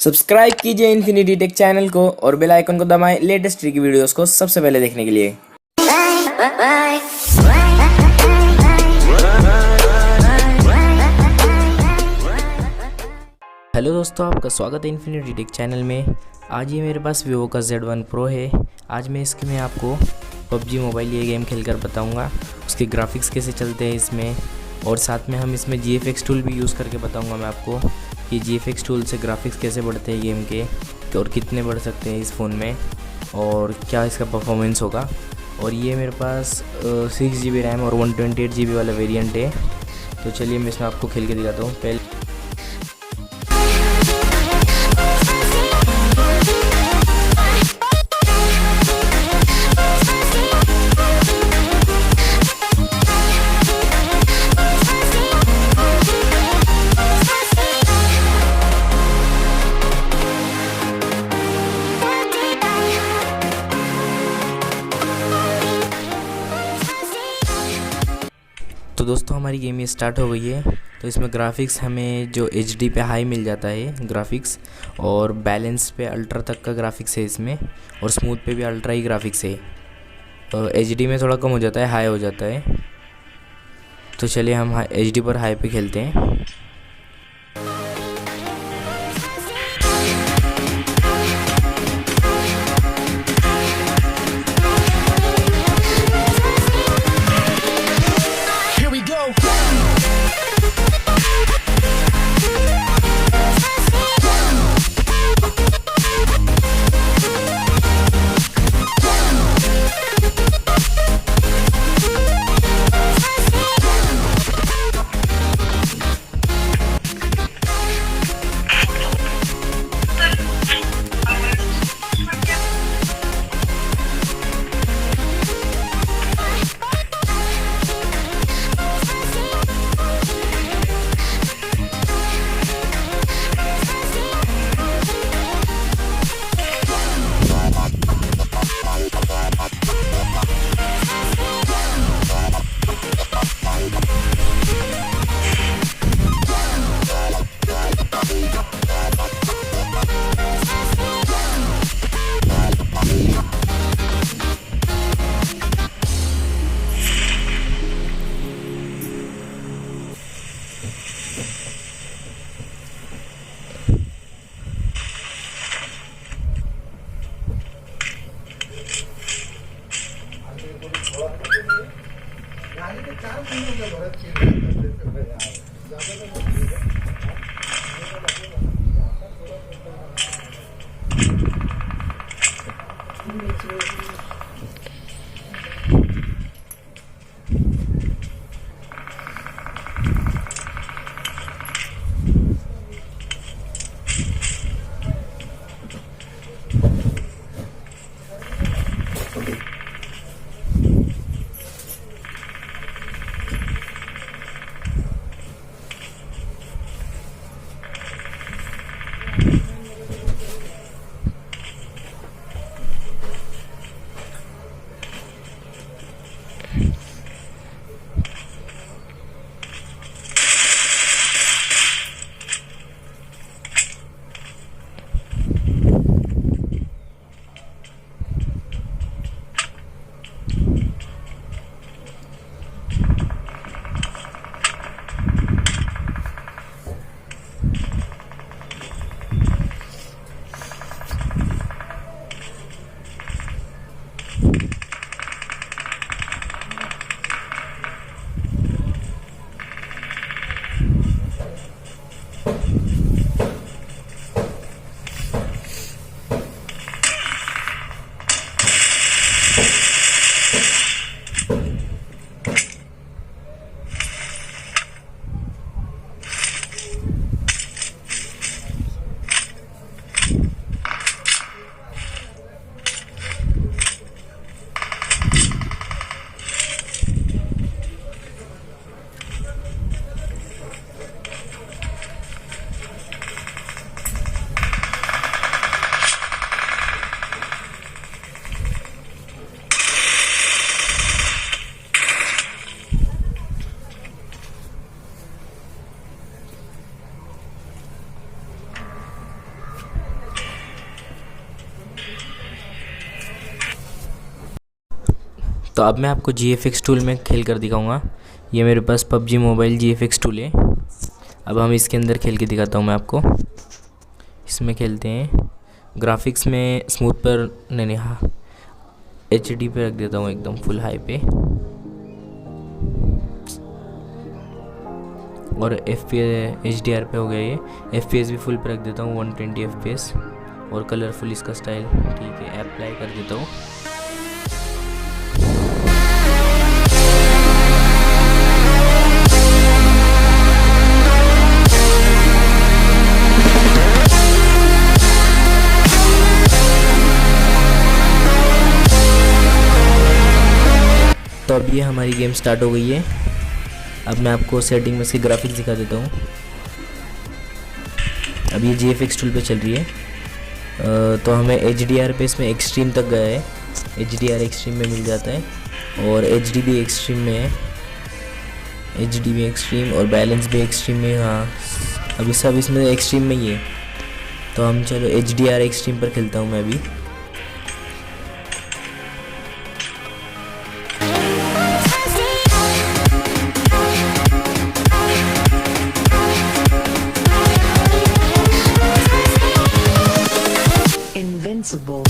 Subscribe कीजिए infinity take channel को और बेल आइकन को दबाएं लेटेस्ट ट्रिक वीडियोस को सबसे पहले देखने के लिए। हेलो दोस्तों, आपका स्वागत है इन्फिनिटी टेक चैनल में। आज ये मेरे पास Vivo का Z1 Pro है। आज मैं आपको PUBG मोबाइल ये गेम खेलकर बताऊंगा, उसके ग्राफिक्स कैसे चलते हैं इसमें, और साथ में हम इसमें Gfx टूल भी यूज़ करके बताऊंगा मैं आपको कि Gfx टूल से ग्राफिक्स कैसे बढ़ते हैं गेम के और कितने बढ़ सकते हैं इस फ़ोन में और क्या इसका परफॉर्मेंस होगा। और ये मेरे पास 6GB रैम और 128GB वाला वेरिएंट है। तो चलिए मैं इसमें आपको खेल के दिखाता हूँ। पहले तो दोस्तों हमारी गेम ये स्टार्ट हो गई है। तो इसमें ग्राफिक्स हमें जो HD पे हाई मिल जाता है ग्राफिक्स, और बैलेंस पे अल्ट्रा तक का ग्राफिक्स है इसमें, और स्मूथ पे भी अल्ट्रा ही ग्राफिक्स है। HD में थोड़ा कम हो जाता है, हाई हो जाता है। तो चलिए हम HD पर हाई पे खेलते हैं। तो अब मैं आपको GFX टूल में खेल कर दिखाऊंगा। ये मेरे पास PUBG मोबाइल GFX टूल है। अब हम इसके अंदर खेल के दिखाता हूँ मैं आपको। इसमें खेलते हैं। ग्राफिक्स में स्मूथ पर नहीं, हाँ HD पे रख देता हूँ, एकदम फुल हाई पे। और HDR पे हो गया ये। FPS भी फुल पे रख देता हूँ 120 FPS। और कलरफुल इसका स्टाइल ठीक है, अप्लाई कर देता हूँ। तो अब ये हमारी गेम स्टार्ट हो गई है। अब मैं आपको सेटिंग में इसके ग्राफिक्स दिखा देता हूँ। अब ये GFX टूल पे चल रही है। तो हमें HDR पे इसमें एक्सट्रीम तक गया है। HDR एक्सट्रीम में मिल जाता है और HD भी एक्सट्रीम में है। HD भी एक्सट्रीम और बैलेंस भी एक्सट्रीम में। हाँ, अभी सब इसमें एक्सट्रीम में ही है। तो हम चलो HDR एक्सट्रीम पर खेलता हूँ मैं अभी। Invincible.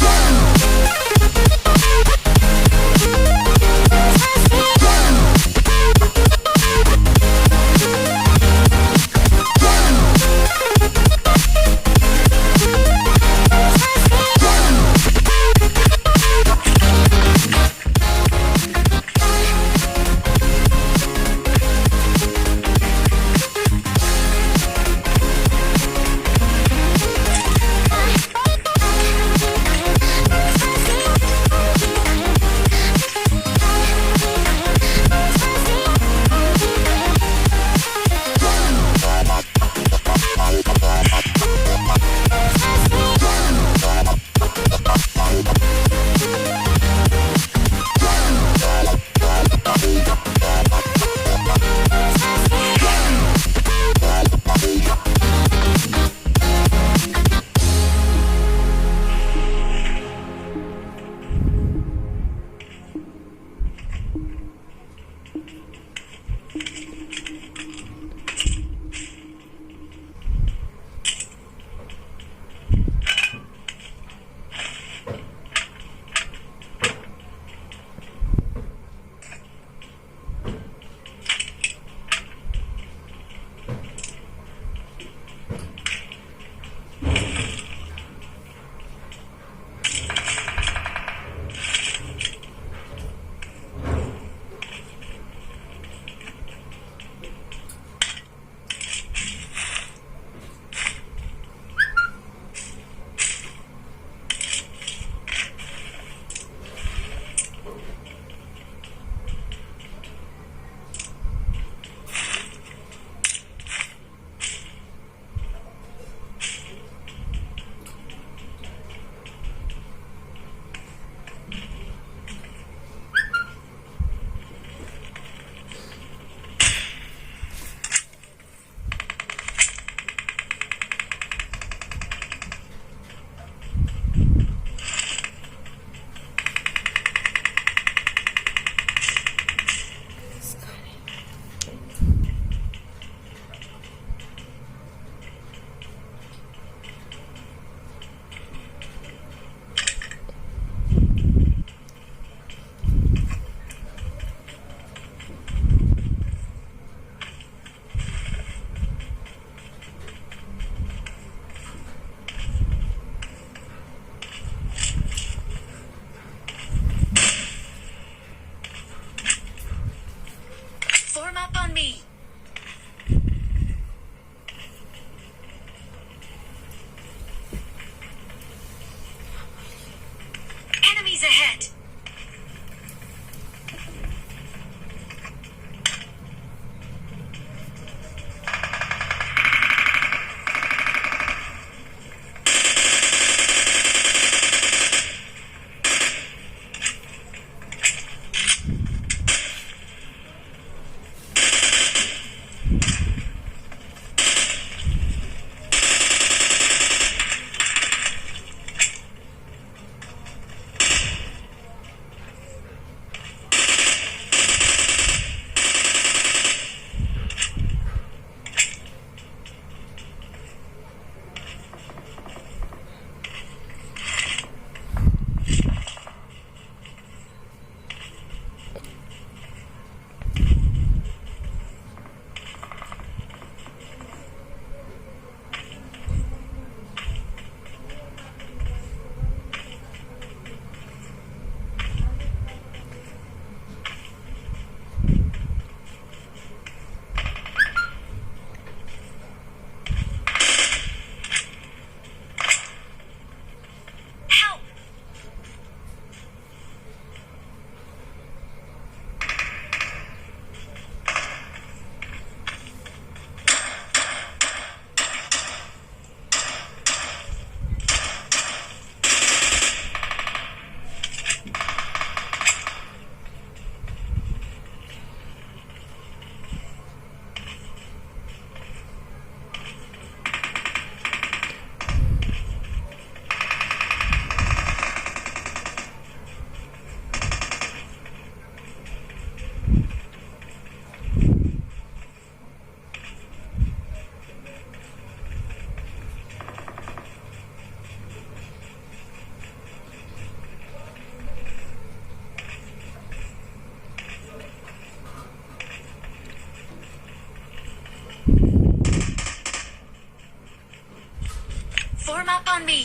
up on me.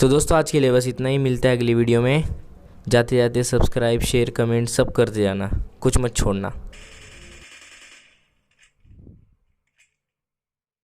तो दोस्तों आज के लिए बस इतना ही। मिलता है अगली वीडियो में। जाते जाते सब्सक्राइब शेयर कमेंट सब करते जाना, कुछ मत छोड़ना।